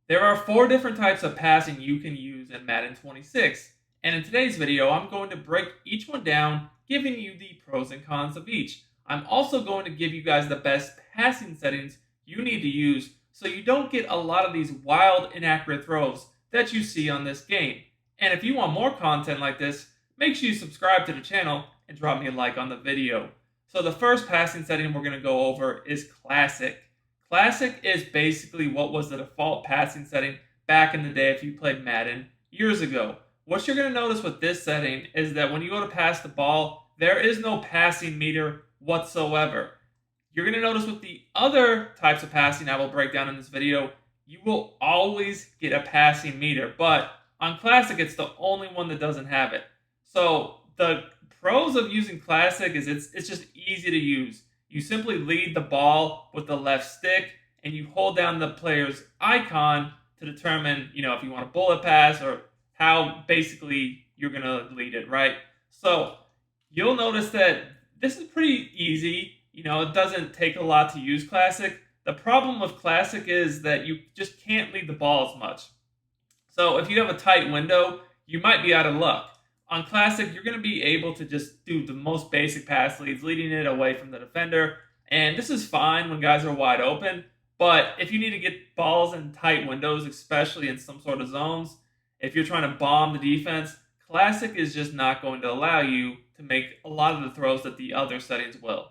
There are 4 different types of passing you can use in Madden 26, and in today's video I'm going to break each one down, giving you the pros and cons of each. I'm also going to give you guys the best passing settings you need to use so you don't get a lot of these wild inaccurate throws that you see on this game. And if you want more content like this, make sure you subscribe to the channel and drop me a like on the video. So the first passing setting we're going to go over is Classic. Classic is basically what was the default passing setting back in the day if you played Madden years ago. What you're going to notice with this setting is that when you go to pass the ball, there is no passing meter whatsoever. You're going to notice with the other types of passing I will break down in this video, you will always get a passing meter, but on Classic it's the only one that doesn't have it. So the pros of using Classic is it's just easy to use. You simply lead the ball with the left stick and you hold down the player's icon to determine, if you want a bullet pass or how basically you're going to lead it, right? So you'll notice that this is pretty easy. It doesn't take a lot to use Classic. The problem with Classic is that you just can't lead the ball as much. So if you have a tight window, you might be out of luck. On Classic, you're going to be able to just do the most basic pass leads, leading it away from the defender. And this is fine when guys are wide open. But if you need to get balls in tight windows, especially in some sort of zones, if you're trying to bomb the defense, Classic is just not going to allow you to make a lot of the throws that the other settings will.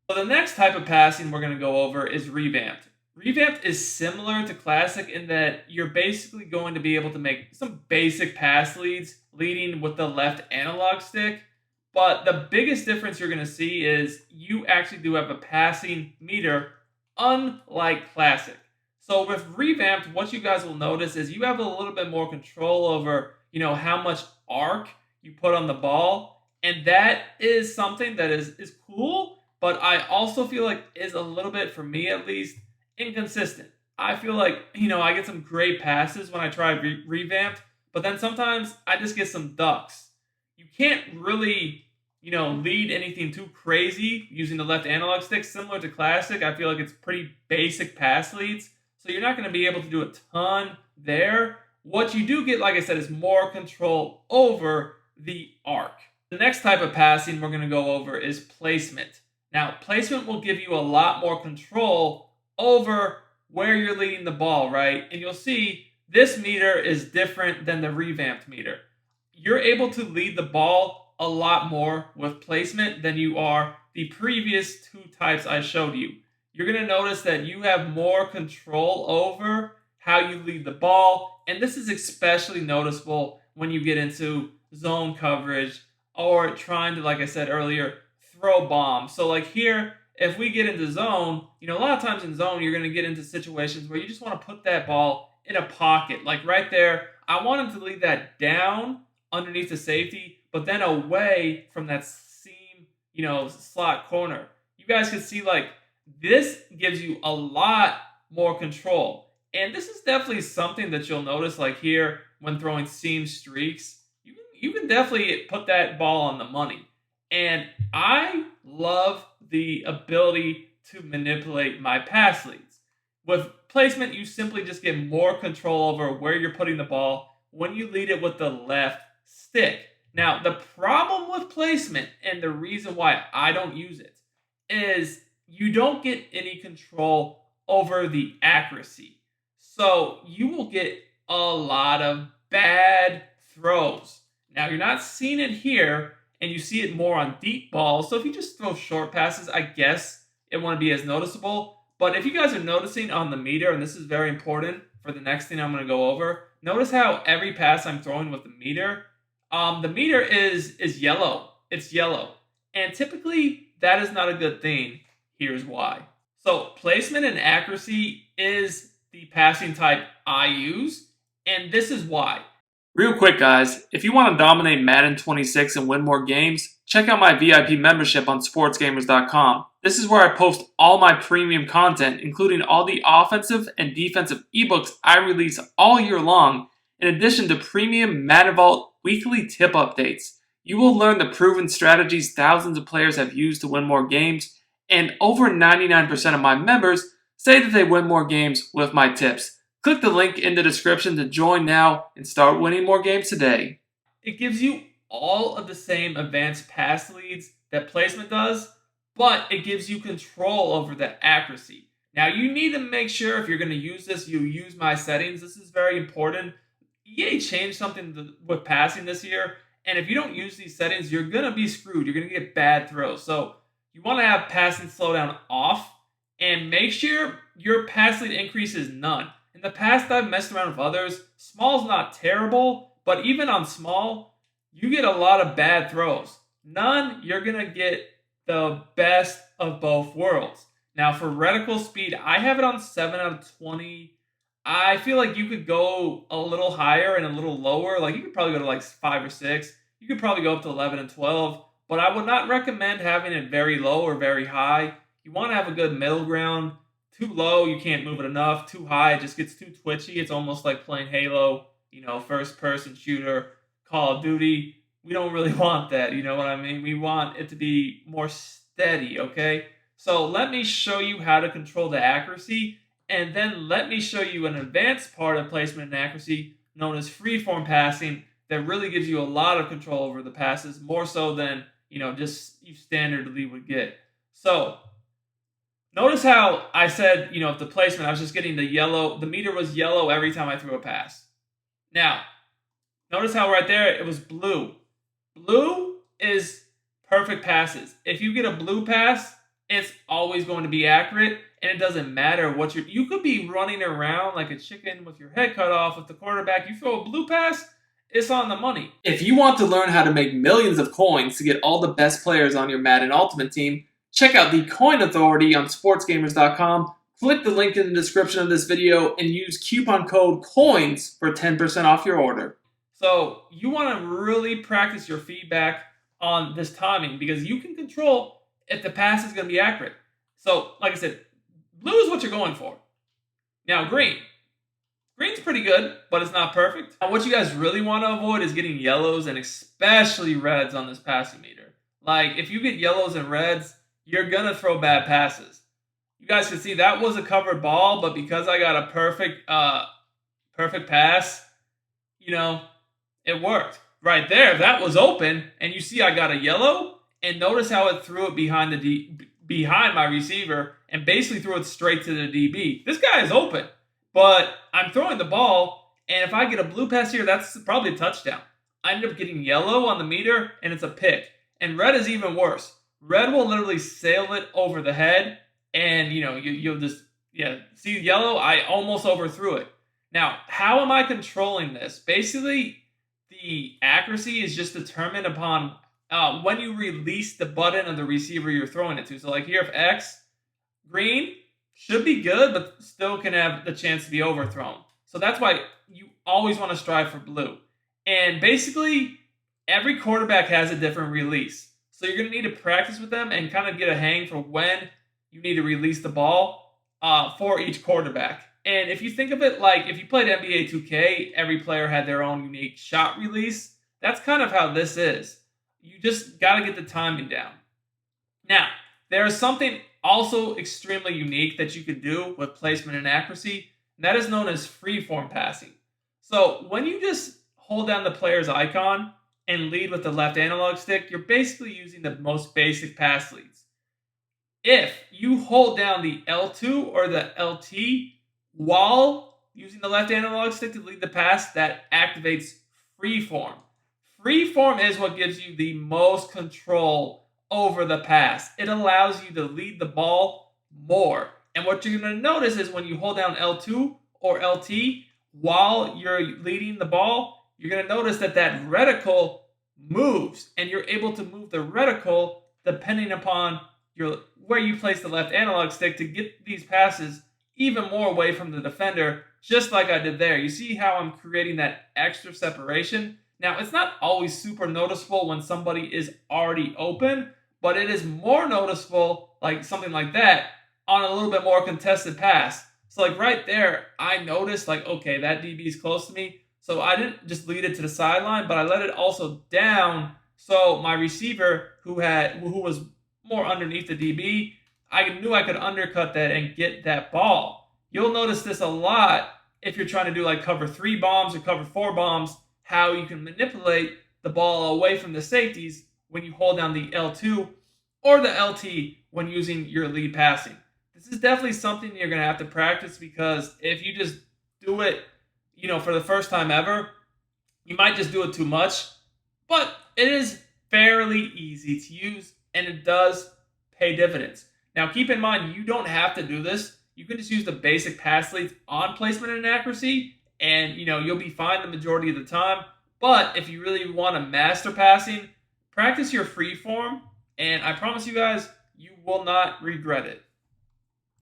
So the next type of passing we're going to go over is Revamped. Revamped is similar to Classic in that you're basically going to be able to make some basic pass leads, leading with the left analog stick. But the biggest difference you're going to see is you actually do have a passing meter, unlike Classic. So with Revamped, what you guys will notice is you have a little bit more control over, how much arc you put on the ball. And that is something that is cool, but I also feel like is a little bit, for me at least, inconsistent. I feel like, I get some great passes when I try Revamped, but then sometimes I just get some ducks. You can't really, lead anything too crazy using the left analog stick. Similar to Classic, I feel like it's pretty basic pass leads, so you're not going to be able to do a ton there. What you do get, like I said, is more control over the arc. The next type of passing we're going to go over is Placement. Now, Placement will give you a lot more control over where you're leading the ball, right? And you'll see this meter is different than the Revamped meter. You're able to lead the ball a lot more with Placement than you are the previous 2 types I showed you. You're going to notice that you have more control over how you lead the ball, and this is especially noticeable when you get into zone coverage or trying to, like I said earlier, throw bombs. So like here, if we get into zone, a lot of times in zone, you're going to get into situations where you just want to put that ball in a pocket. Like right there, I want him to lead that down underneath the safety, but then away from that seam, slot corner. You guys can see like this gives you a lot more control. And this is definitely something that you'll notice like here when throwing seam streaks. You can definitely put that ball on the money. And I love the ability to manipulate my pass leads. With Placement, you simply just get more control over where you're putting the ball when you lead it with the left stick. Now, the problem with Placement, and the reason why I don't use it, is you don't get any control over the accuracy. So you will get a lot of bad throws. Now, you're not seeing it here, and you see it more on deep balls. So if you just throw short passes, I guess it won't be as noticeable. But if you guys are noticing on the meter, and this is very important for the next thing I'm going to go over, notice how every pass I'm throwing with the meter is yellow. It's yellow. And typically, that is not a good thing. Here's why. So Placement and accuracy is the passing type I use, and this is why. Real quick guys, if you want to dominate Madden 26 and win more games, check out my VIP membership on Sportsgamerz.com. This is where I post all my premium content, including all the offensive and defensive ebooks I release all year long, in addition to premium Madden Vault weekly tip updates. You will learn the proven strategies thousands of players have used to win more games, and over 99% of my members say that they win more games with my tips. Click the link in the description to join now and start winning more games today. It gives you all of the same advanced pass leads that placement does, but it gives you control over the accuracy. Now, you need to make sure if you're going to use this, you use my settings. This is very important. EA changed something with passing this year, and if you don't use these settings, you're going to be screwed. You're going to get bad throws. So you want to have passing slowdown off, and make sure your pass lead increase is none. In the past, I've messed around with others. Small's not terrible, but even on small, you get a lot of bad throws. None, you're going to get the best of both worlds. Now, for reticle speed, I have it on 7 out of 20. I feel like you could go a little higher and a little lower. Like, you could probably go to like 5 or 6. You could probably go up to 11 and 12. But I would not recommend having it very low or very high. You want to have a good middle ground. Too low, you can't move it enough. Too high, it just gets too twitchy. It's almost like playing Halo, first-person shooter, Call of Duty. We don't really want that, you know what I mean? We want it to be more steady, okay? So let me show you how to control the accuracy, and then let me show you an advanced part of placement and accuracy known as freeform passing that really gives you a lot of control over the passes, more so than, just you standardly would get. So notice how I said, if the placement, I was just getting the meter was yellow every time I threw a pass. Now, notice how right there it was blue. Blue is perfect passes. If you get a blue pass, it's always going to be accurate, and it doesn't matter what you could be running around like a chicken with your head cut off with the quarterback. You throw a blue pass, it's on the money. If you want to learn how to make millions of coins to get all the best players on your Madden Ultimate Team, check out the Coin Authority on Sportsgamerz.com. Click the link in the description of this video and use coupon code COINS for 10% off your order. So you want to really practice your feedback on this timing because you can control if the pass is going to be accurate. So, like I said, blue is what you're going for. Now, green. Green's pretty good, but it's not perfect. Now, what you guys really want to avoid is getting yellows and especially reds on this passing meter. Like, if you get yellows and reds, you're going to throw bad passes. You guys can see that was a covered ball, but because I got a perfect pass, it worked. Right there, that was open, and you see I got a yellow, and notice how it threw it behind my receiver and basically threw it straight to the DB. This guy is open, but I'm throwing the ball, and if I get a blue pass here, that's probably a touchdown. I end up getting yellow on the meter, and it's a pick. And red is even worse. Red will literally sail it over the head, and you'll just see yellow. I almost overthrew it. Now, how am I controlling this? Basically, the accuracy is just determined upon when you release the button of the receiver you're throwing it to. So like here, if X, green should be good, but still can have the chance to be overthrown. So that's why you always want to strive for blue. And basically, every quarterback has a different release. So you're going to need to practice with them and kind of get a hang for when you need to release the ball for each quarterback. And if you think of it like if you played NBA 2K, every player had their own unique shot release. That's kind of how this is. You just got to get the timing down. Now, there is something also extremely unique that you can do with placement and accuracy, and that is known as freeform passing. So when you just hold down the player's icon and lead with the left analog stick, you're basically using the most basic pass leads. If you hold down the L2 or the LT while using the left analog stick to lead the pass, that activates freeform. Freeform is what gives you the most control over the pass. It allows you to lead the ball more. And what you're going to notice is when you hold down L2 or LT while you're leading the ball, you're going to notice that reticle moves, and you're able to move the reticle depending upon where you place the left analog stick to get these passes even more away from the defender, just like I did there. You see how I'm creating that extra separation? Now, it's not always super noticeable when somebody is already open, but it is more noticeable, like something like that, on a little bit more contested pass. So like right there, I noticed like, okay, that DB is close to me. So I didn't just lead it to the sideline, but I let it also down. So my receiver who was more underneath the DB, I knew I could undercut that and get that ball. You'll notice this a lot if you're trying to do like cover 3 bombs or cover 4 bombs, how you can manipulate the ball away from the safeties when you hold down the L2 or the LT when using your lead passing. This is definitely something you're going to have to practice, because if you just do it, for the first time ever, you might just do it too much. But it is fairly easy to use, and it does pay dividends. Now, keep in mind, you don't have to do this. You can just use the basic pass leads on placement and accuracy, and you'll be fine the majority of the time. But if you really want to master passing, practice your free form, and I promise you guys, you will not regret it.